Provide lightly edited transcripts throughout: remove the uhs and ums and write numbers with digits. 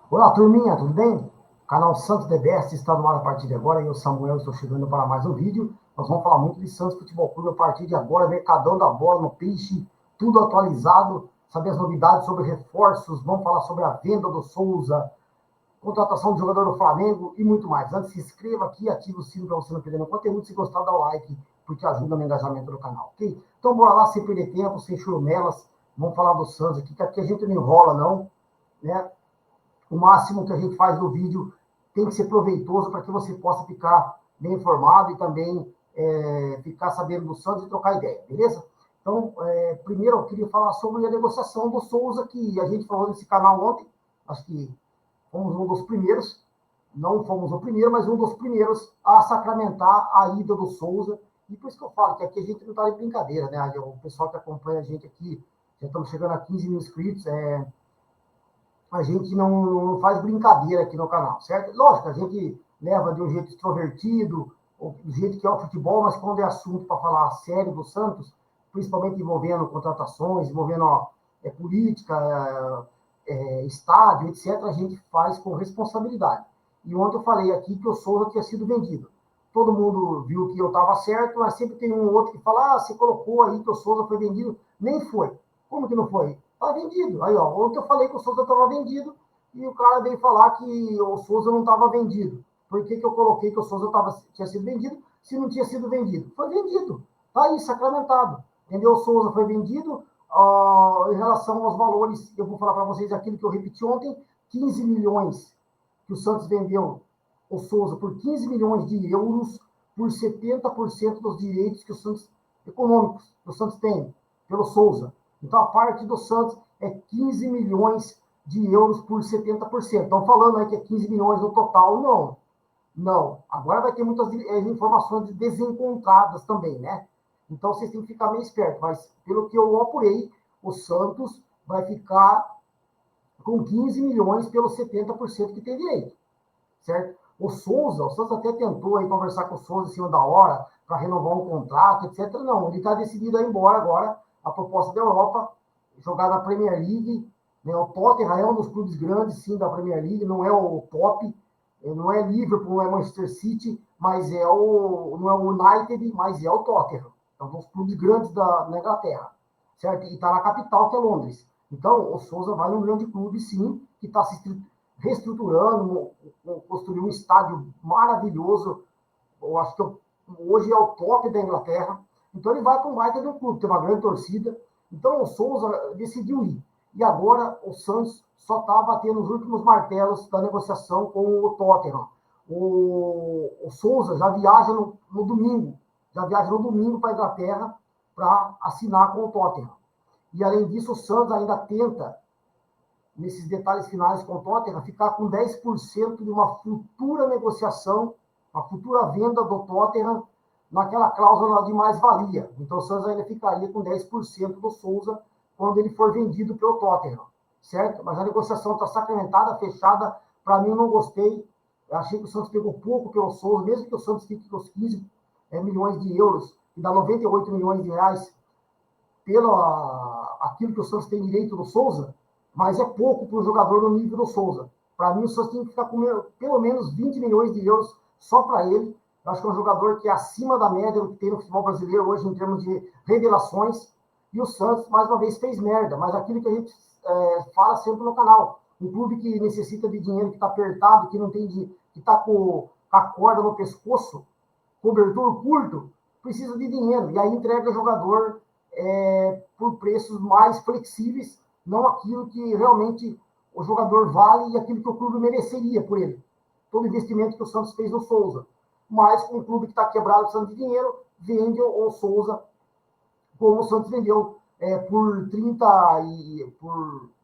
Olá, turminha, tudo bem? O canal Santos The Best está no ar a partir de agora. Eu, Samuel, estou chegando para mais um vídeo. Nós vamos falar muito de Santos Futebol Clube a partir de agora. Mercadão da bola no Peixe, tudo atualizado. Saber as novidades sobre reforços. Vamos falar sobre a venda do Souza, contratação de jogador do Flamengo e muito mais. Antes, se inscreva aqui, ative o sino para você não perder meu conteúdo. Se gostar, dá o like, porque ajuda no engajamento do canal, ok? Então, bora lá, sem perder tempo, sem churumelas. Vamos falar do Santos aqui, que aqui a gente não enrola, não, né? O máximo que a gente faz no vídeo tem que ser proveitoso para que você possa ficar bem informado e também ficar sabendo do Santos e trocar ideia, beleza? Então, primeiro eu queria falar sobre a negociação do Souza, que a gente falou nesse canal ontem, acho que fomos um dos primeiros, não fomos o primeiro, mas um dos primeiros a sacramentar a ida do Souza, e por isso que eu falo que aqui a gente não está de brincadeira, né? O pessoal que acompanha a gente aqui, já estamos chegando a 15 mil inscritos, a gente não faz brincadeira aqui no canal, certo? Lógico, a gente leva de um jeito extrovertido, do jeito que é o futebol, mas quando é assunto para falar sério do Santos, principalmente envolvendo contratações, envolvendo política, estádio, etc., a gente faz com responsabilidade. E ontem eu falei aqui que o Souza tinha sido vendido. Todo mundo viu que eu estava certo, mas sempre tem um outro que fala, você colocou aí que o Souza foi vendido. Nem foi. Como que não foi? Está vendido. Aí, ó, ontem eu falei que o Souza estava vendido e o cara veio falar que o Souza não estava vendido. Por que eu coloquei que o Souza tinha sido vendido se não tinha sido vendido? Foi vendido. Está aí, sacramentado. Entendeu? O Souza foi vendido. Em relação aos valores, eu vou falar para vocês aquilo que eu repeti ontem: 15 milhões que o Santos vendeu o Souza por 15 milhões de euros por 70% dos direitos que o Santos econômicos que o Santos tem pelo Souza. Então, a parte do Santos é 15 milhões de euros por 70%. Estão falando aí que é 15 milhões no total. Não. Não. Agora vai ter muitas informações desencontradas também, né? Então, vocês têm que ficar meio espertos. Mas, pelo que eu apurei, o Santos vai ficar com 15 milhões pelos 70% que tem direito, certo? O Santos até tentou aí conversar com o Souza em cima da hora para renovar um contrato, etc. Não, ele está decidido a ir embora agora. A proposta da Europa, jogar na Premier League. Né? O Tottenham é um dos clubes grandes, sim, da Premier League, não é o top, não é Liverpool, não é Manchester City, mas não é o United, mas é o Tottenham. É um dos clubes grandes na Inglaterra, certo? E está na capital, que é Londres. Então, o Souza vai num grande clube, sim, que está se reestruturando, construiu um estádio maravilhoso. Eu acho que hoje é o top da Inglaterra. Então ele vai para um baita de um clube, tem uma grande torcida. Então o Souza decidiu ir. E agora o Santos só está batendo os últimos martelos da negociação com o Tottenham. O Souza já viaja no domingo. Já viaja no domingo para a Inglaterra para assinar com o Tottenham. E além disso, o Santos ainda tenta nesses detalhes finais com o Tottenham, ficar com 10% de uma futura negociação, uma futura venda do Tottenham naquela cláusula de mais-valia. Então o Santos ainda ficaria com 10% do Souza quando ele for vendido pelo Tottenham, certo? Mas a negociação está sacramentada, fechada. Para mim, eu não gostei. Eu achei que o Santos pegou pouco pelo Souza, mesmo que o Santos fique com os 15 milhões de euros, e dá 98 milhões de reais pelo aquilo que o Santos tem direito do Souza, mas é pouco para o jogador no nível do Souza. Para mim, o Santos tem que ficar com pelo menos 20 milhões de euros só para ele. Eu acho que é um jogador que é acima da média do que tem no futebol brasileiro hoje em termos de revelações. E o Santos, mais uma vez, fez merda. Mas aquilo que a gente fala sempre no canal. Um clube que necessita de dinheiro, que está apertado, que não tem que está com a corda no pescoço, cobertor curto, precisa de dinheiro. E aí entrega jogador por preços mais flexíveis, não aquilo que realmente o jogador vale e aquilo que o clube mereceria por ele. Todo o investimento que o Santos fez no Souza. Mas com um clube que está quebrado, precisando de dinheiro, vende o Souza, como o Santos vendeu por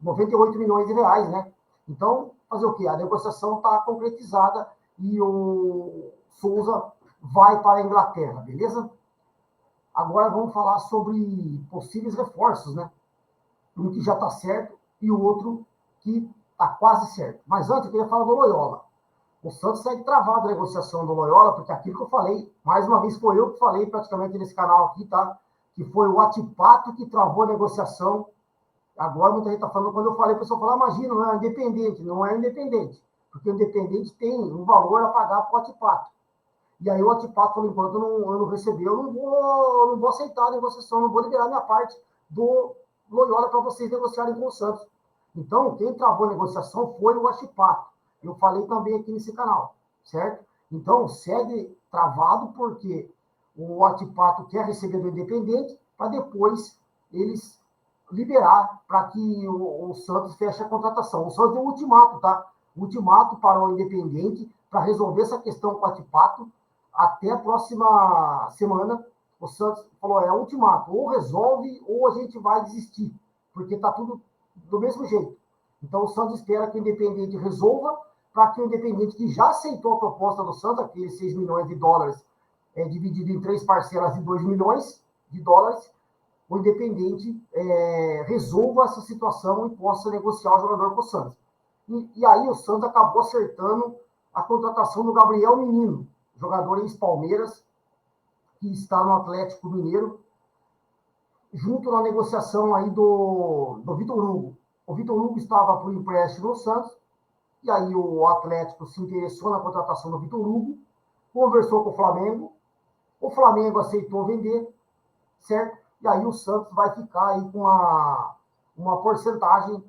98 milhões de reais, né? Então, fazer o quê? A negociação está concretizada e o Souza vai para a Inglaterra, beleza? Agora vamos falar sobre possíveis reforços, né? Um que já está certo e o outro que está quase certo. Mas antes eu queria falar do Loyola. O Santos segue travado a negociação do Loyola, porque aquilo que eu falei, mais uma vez foi eu que falei praticamente nesse canal aqui, tá? Que foi o Atipato que travou a negociação Agora muita gente está falando, quando eu falei, a pessoa falou, imagina, não é independente. Não é independente, porque o independente tem um valor a pagar para o Atipato. E aí o Atipato falou, enquanto eu não receber, eu não vou aceitar a negociação, não vou liberar minha parte do Loyola para vocês negociarem com o Santos. Então, quem travou a negociação foi o Atipato. Eu falei também aqui nesse canal, certo? Então, segue travado porque o Atipato quer receber do Independente para depois eles liberar para que o Santos feche a contratação. O Santos deu um ultimato, tá? Ultimato para o Independente para resolver essa questão com o Atipato até a próxima semana. O Santos falou, é ultimato, ou resolve ou a gente vai desistir, porque está tudo do mesmo jeito. Então o Santos espera que o Independente resolva para que o Independente, que já aceitou a proposta do Santos, aqueles 6 milhões de dólares, dividido em 3 parcelas de 2 milhões de dólares, o Independente resolva essa situação e possa negociar o jogador com o Santos. E aí o Santos acabou acertando a contratação do Gabriel Menino, jogador ex-Palmeiras, que está no Atlético Mineiro, junto na negociação aí do Vitor Hugo. O Vitor Hugo estava por empréstimo no Santos, e aí o Atlético se interessou na contratação do Vitor Hugo, conversou com o Flamengo aceitou vender, certo? E aí o Santos vai ficar aí com uma porcentagem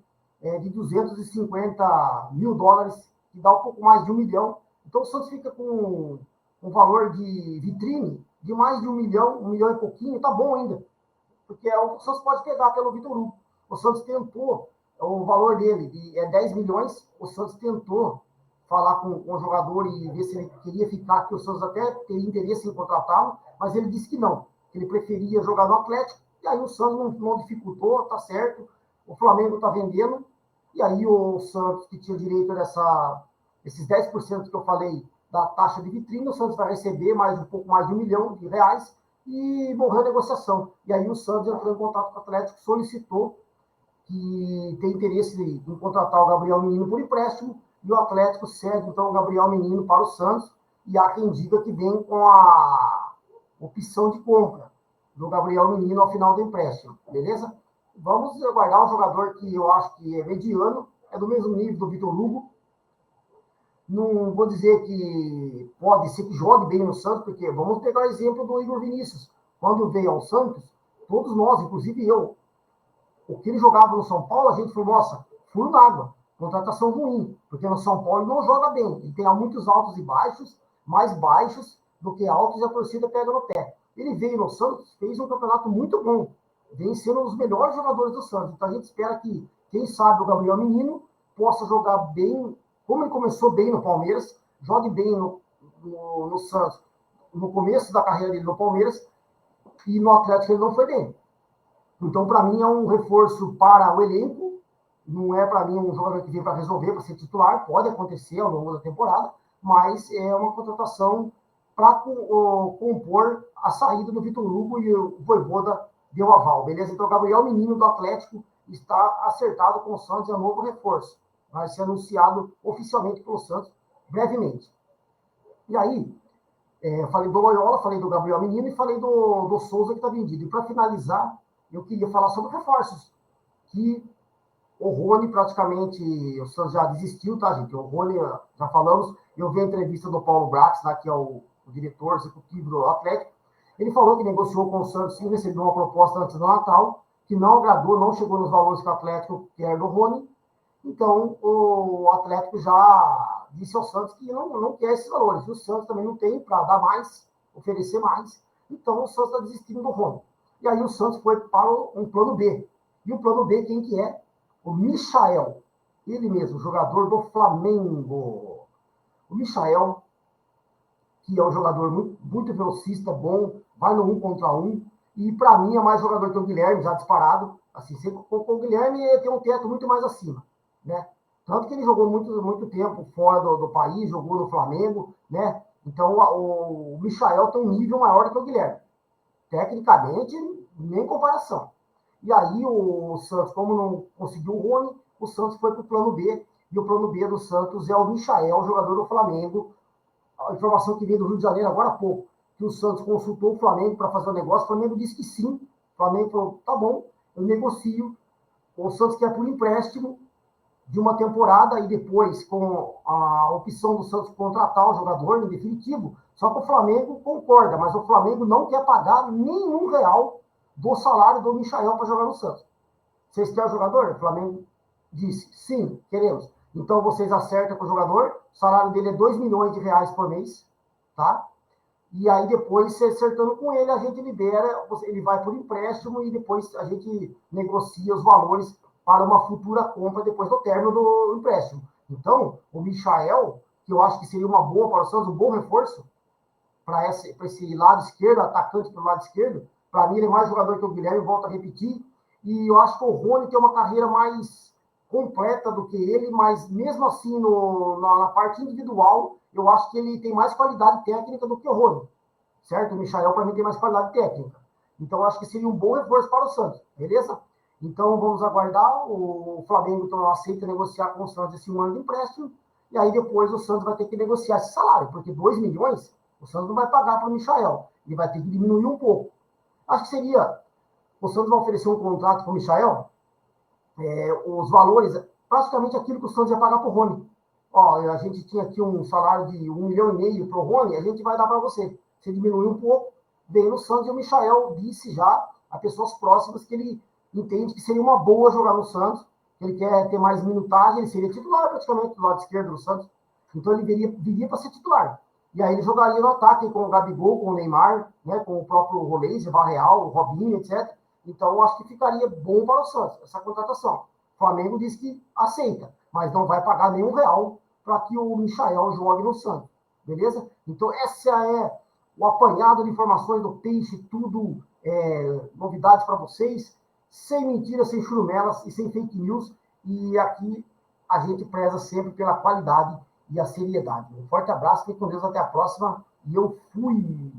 de 250 mil dólares, que dá um pouco mais de 1 milhão. Então o Santos fica com um valor de vitrine de mais de 1 milhão e pouquinho, tá bom ainda, porque o Santos pode pegar pelo Vitor Hugo. O Santos tentou, o valor dele é 10 milhões, o Santos tentou falar com o jogador e ver se ele queria ficar, que o Santos até teria interesse em contratá-lo, mas ele disse que não, que ele preferia jogar no Atlético, e aí o Santos não dificultou, tá certo, o Flamengo tá vendendo, e aí o Santos, que tinha direito esses 10% que eu falei da taxa de vitrine, o Santos vai receber um pouco mais de 1 milhão de reais, e morreu a negociação. E aí o Santos entrou em contato com o Atlético, solicitou que tem interesse em contratar o Gabriel Menino por empréstimo, e o Atlético cede, então, o Gabriel Menino para o Santos, e há quem diga que vem com a opção de compra do Gabriel Menino ao final do empréstimo, beleza? Vamos aguardar um jogador que eu acho que é mediano, é do mesmo nível do Vitor Hugo. Não vou dizer que pode ser que jogue bem no Santos, porque vamos pegar o exemplo do Igor Vinícius. Quando veio ao Santos, todos nós, inclusive eu, o que ele jogava no São Paulo, a gente falou, nossa, furo na água, contratação ruim, porque no São Paulo ele não joga bem, ele tem muitos altos e baixos, mais baixos do que altos, e a torcida pega no pé. Ele veio no Santos, fez um campeonato muito bom, vem sendo um dos melhores jogadores do Santos, então a gente espera que, quem sabe, o Gabriel Menino possa jogar bem, como ele começou bem no Palmeiras, jogue bem no Santos, no começo da carreira dele no Palmeiras, e no Atlético ele não foi bem. Então, para mim, é um reforço para o elenco, não é para mim um jogador que vem para resolver, para ser titular, pode acontecer ao longo da temporada, mas é uma contratação para compor a saída do Vitor Hugo, e o Vojvoda deu aval, beleza? Então, o Gabriel Menino do Atlético está acertado com o Santos, é um novo reforço, vai ser anunciado oficialmente pelo Santos brevemente. E aí, falei do Loyola, falei do Gabriel Menino e falei do Souza, que está vendido. E para finalizar, eu queria falar sobre reforços, que o Rony praticamente, o Santos já desistiu, tá, gente? O Rony, já falamos, eu vi a entrevista do Paulo Brax, né, que é o diretor executivo do Atlético, ele falou que negociou com o Santos, sim, recebeu uma proposta antes do Natal, que não agradou, não chegou nos valores que o Atlético quer do Rony, então o Atlético já disse ao Santos que não quer esses valores, e o Santos também não tem para dar mais, oferecer mais, então o Santos está desistindo do Rony. E aí o Santos foi para um plano B. E o plano B, quem que é? O Michael. Ele mesmo, jogador do Flamengo. O Michael, que é um jogador muito velocista, bom, vai no 1 contra 1. E para mim é mais jogador que o Guilherme, já disparado. Assim, com o Guilherme tem um teto muito mais acima, né? Tanto que ele jogou muito tempo fora do país, jogou no Flamengo, né? Então o Michael tem um nível maior do que o Guilherme. Tecnicamente, nem comparação. E aí o Santos, como não conseguiu o Rony, o Santos foi para o plano B, e o plano B do Santos é o Michael, jogador do Flamengo. A informação que veio do Rio de Janeiro agora há pouco, que o Santos consultou o Flamengo para fazer o negócio, o Flamengo disse que sim, o Flamengo falou, tá bom, eu negocio o Santos quer por empréstimo de uma temporada e depois com a opção do Santos contratar o jogador em definitivo. Só que o Flamengo concorda, mas o Flamengo não quer pagar nenhum real do salário do Michael para jogar no Santos. Vocês querem o jogador? O Flamengo disse, sim, queremos. Então vocês acertam com o jogador, o salário dele é 2 milhões de reais por mês, tá? E aí depois, se acertando com ele, a gente libera, ele vai por empréstimo e depois a gente negocia os valores para uma futura compra depois do término do empréstimo. Então, o Michael, que eu acho que seria uma boa para o Santos, um bom reforço para esse lado esquerdo, atacante para o lado esquerdo, para mim ele é mais jogador que o Guilherme, volto a repetir, e eu acho que o Rony tem uma carreira mais completa do que ele, mas mesmo assim, na parte individual, eu acho que ele tem mais qualidade técnica do que o Rony, certo? O Michael, para mim, tem mais qualidade técnica. Então, eu acho que seria um bom reforço para o Santos, beleza? Então, vamos aguardar. O Flamengo então, aceita negociar com o Santos esse ano de empréstimo, e aí depois o Santos vai ter que negociar esse salário, porque 2 milhões o Santos não vai pagar para o Michael, ele vai ter que diminuir um pouco. Acho que seria, o Santos vai oferecer um contrato para o Michael, os valores, praticamente aquilo que o Santos ia pagar para o Rony. Ó, a gente tinha aqui um salário de 1,5 milhão para o Rony, a gente vai dar para você. Você diminuiu um pouco, veio no Santos e o Michael disse já a pessoas próximas que ele entende que seria uma boa jogar no Santos, que ele quer ter mais minutagem, ele seria titular praticamente do lado esquerdo do Santos. Então ele viria para ser titular. E aí ele jogaria no ataque com o Gabigol, com o Neymar, né, com o próprio Rolês, o Barreal, o Robinho, etc. Então, eu acho que ficaria bom para o Santos, essa contratação. O Flamengo diz que aceita, mas não vai pagar nenhum real para que o Michael jogue no Santos. Beleza? Então, essa é o apanhado de informações do Peixe, tudo novidades para vocês, sem mentiras, sem churumelas e sem fake news. E aqui a gente preza sempre pela qualidade e a seriedade. Um forte abraço, fique com Deus, até a próxima. E eu fui!